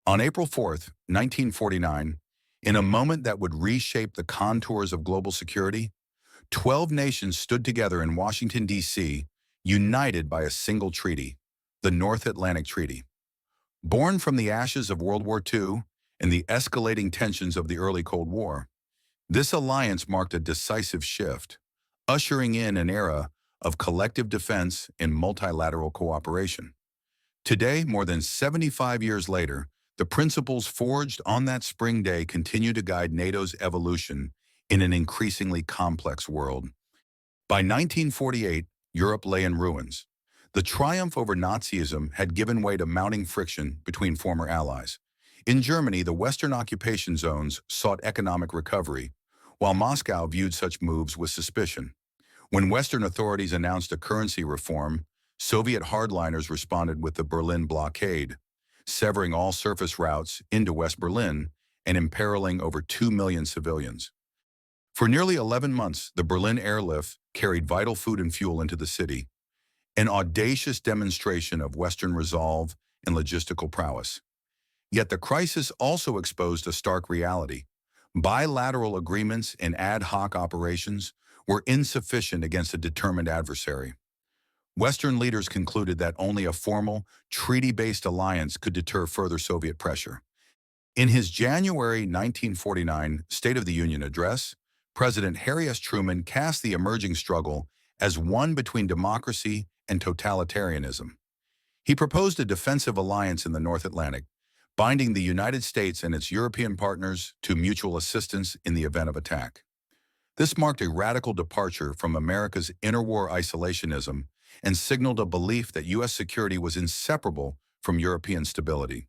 On April 4th, 1949, in a moment that would reshape the contours of global security, 12 nations stood together in Washington, D.C., united by a single treaty, the North Atlantic Treaty. Born from the ashes of World War II and the escalating tensions of the early Cold War, this alliance marked a decisive shift, ushering in an era of collective defense and multilateral cooperation. Today, more than 75 years later, the principles forged on that spring day continue to guide NATO's evolution in an increasingly complex world. By 1948, Europe lay in ruins. The triumph over Nazism had given way to mounting friction between former allies. In Germany, the Western occupation zones sought economic recovery, while Moscow viewed such moves with suspicion. When Western authorities announced a currency reform, Soviet hardliners responded with the Berlin blockade, severing all surface routes into West Berlin and imperiling over 2 million civilians. For nearly 11 months, the Berlin airlift carried vital food and fuel into the city, an audacious demonstration of Western resolve and logistical prowess. Yet the crisis also exposed a stark reality. Bilateral agreements and ad hoc operations were insufficient against a determined adversary. Western leaders concluded that only a formal, treaty-based alliance could deter further Soviet pressure. In his January 1949 State of the Union address, President Harry S. Truman cast the emerging struggle as one between democracy and totalitarianism. He proposed a defensive alliance in the North Atlantic, binding the United States and its European partners to mutual assistance in the event of attack. This marked a radical departure from America's interwar isolationism and signaled a belief that U.S. security was inseparable from European stability.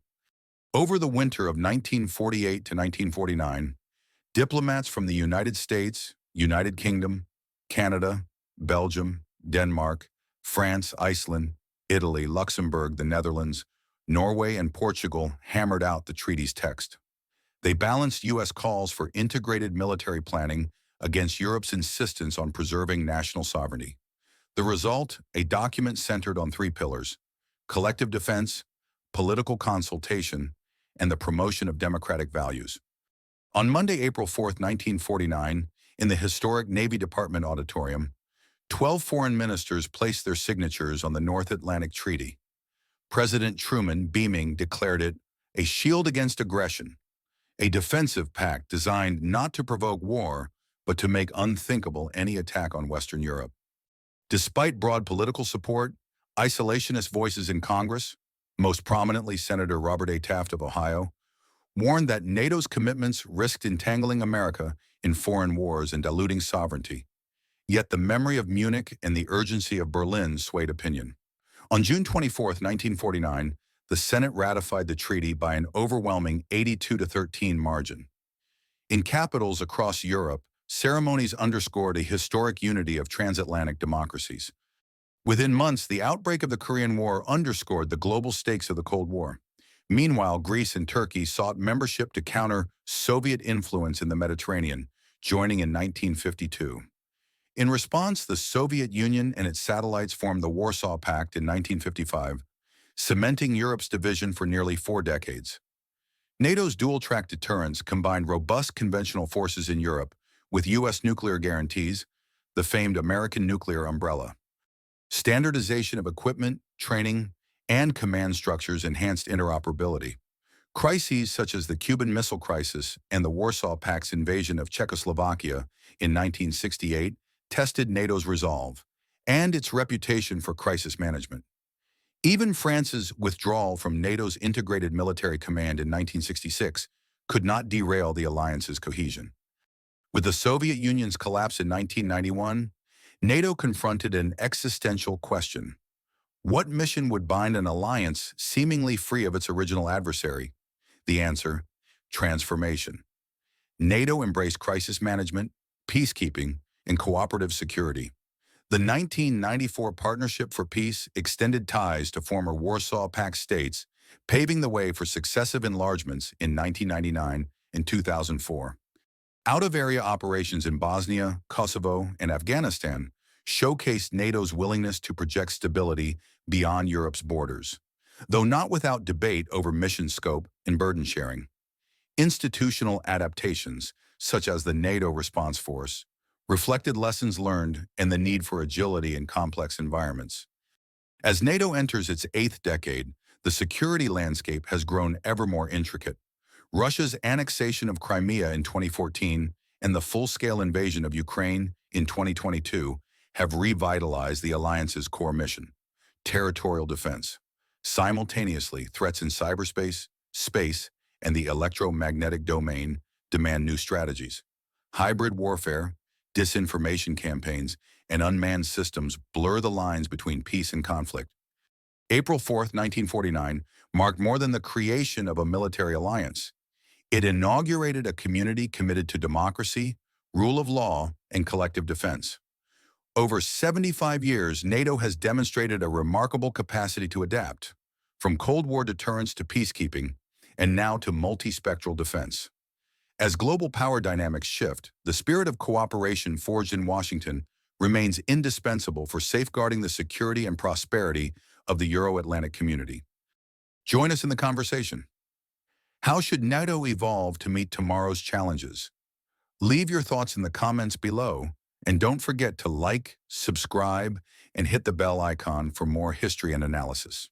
Over the winter of 1948 to 1949, diplomats from the United States, United Kingdom, Canada, Belgium, Denmark, France, Iceland, Italy, Luxembourg, the Netherlands, Norway, and Portugal hammered out the treaty's text. They balanced U.S. calls for integrated military planning against Europe's insistence on preserving national sovereignty. The result, a document centered on three pillars: collective defense, political consultation, and the promotion of democratic values. On Monday, April 4th, 1949, in the historic Navy Department Auditorium, 12 foreign ministers placed their signatures on the North Atlantic Treaty. President Truman, beaming, declared it a shield against aggression, a defensive pact designed not to provoke war, but to make unthinkable any attack on Western Europe. Despite broad political support, isolationist voices in Congress, most prominently Senator Robert A. Taft of Ohio, warned that NATO's commitments risked entangling America in foreign wars and diluting sovereignty. Yet the memory of Munich and the urgency of Berlin swayed opinion. On June 24th, 1949, the Senate ratified the treaty by an overwhelming 82-13 margin. In capitals across Europe, ceremonies underscored a historic unity of transatlantic democracies. Within months, the outbreak of the Korean War underscored the global stakes of the Cold War. Meanwhile, Greece and Turkey sought membership to counter Soviet influence in the Mediterranean, joining in 1952. In response, the Soviet Union and its satellites formed the Warsaw Pact in 1955, cementing Europe's division for nearly 4 decades. NATO's dual-track deterrence combined robust conventional forces in Europe with U.S. nuclear guarantees, the famed American nuclear umbrella. Standardization of equipment, training, and command structures enhanced interoperability. Crises such as the Cuban Missile Crisis and the Warsaw Pact's invasion of Czechoslovakia in 1968 tested NATO's resolve and its reputation for crisis management. Even France's withdrawal from NATO's integrated military command in 1966 could not derail the alliance's cohesion. With the Soviet Union's collapse in 1991, NATO confronted an existential question. What mission would bind an alliance seemingly free of its original adversary? The answer: transformation. NATO embraced crisis management, peacekeeping, and cooperative security. The 1994 Partnership for Peace extended ties to former Warsaw Pact states, paving the way for successive enlargements in 1999 and 2004. Out-of-area operations in Bosnia, Kosovo, and Afghanistan showcased NATO's willingness to project stability beyond Europe's borders. though not without debate over mission scope and burden sharing. Institutional adaptations, such as the NATO response force, reflected lessons learned and the need for agility in complex environments. As NATO enters its eighth decade, the security landscape has grown ever more intricate. Russia's annexation of Crimea in 2014 and the full-scale invasion of Ukraine in 2022 have revitalized the alliance's core mission, territorial defense. Simultaneously, threats in cyberspace, space, and the electromagnetic domain demand new strategies. Hybrid warfare, disinformation campaigns, and unmanned systems blur the lines between peace and conflict. April 4, 1949, marked more than the creation of a military alliance. It inaugurated a community committed to democracy, rule of law, and collective defense. Over 75 years, NATO has demonstrated a remarkable capacity to adapt, from Cold War deterrence to peacekeeping, and now to multispectral defense. As global power dynamics shift, the spirit of cooperation forged in Washington remains indispensable for safeguarding the security and prosperity of the Euro-Atlantic community. Join us in the conversation. How should NATO evolve to meet tomorrow's challenges? Leave your thoughts in the comments below, and don't forget to like, subscribe, and hit the bell icon for more history and analysis.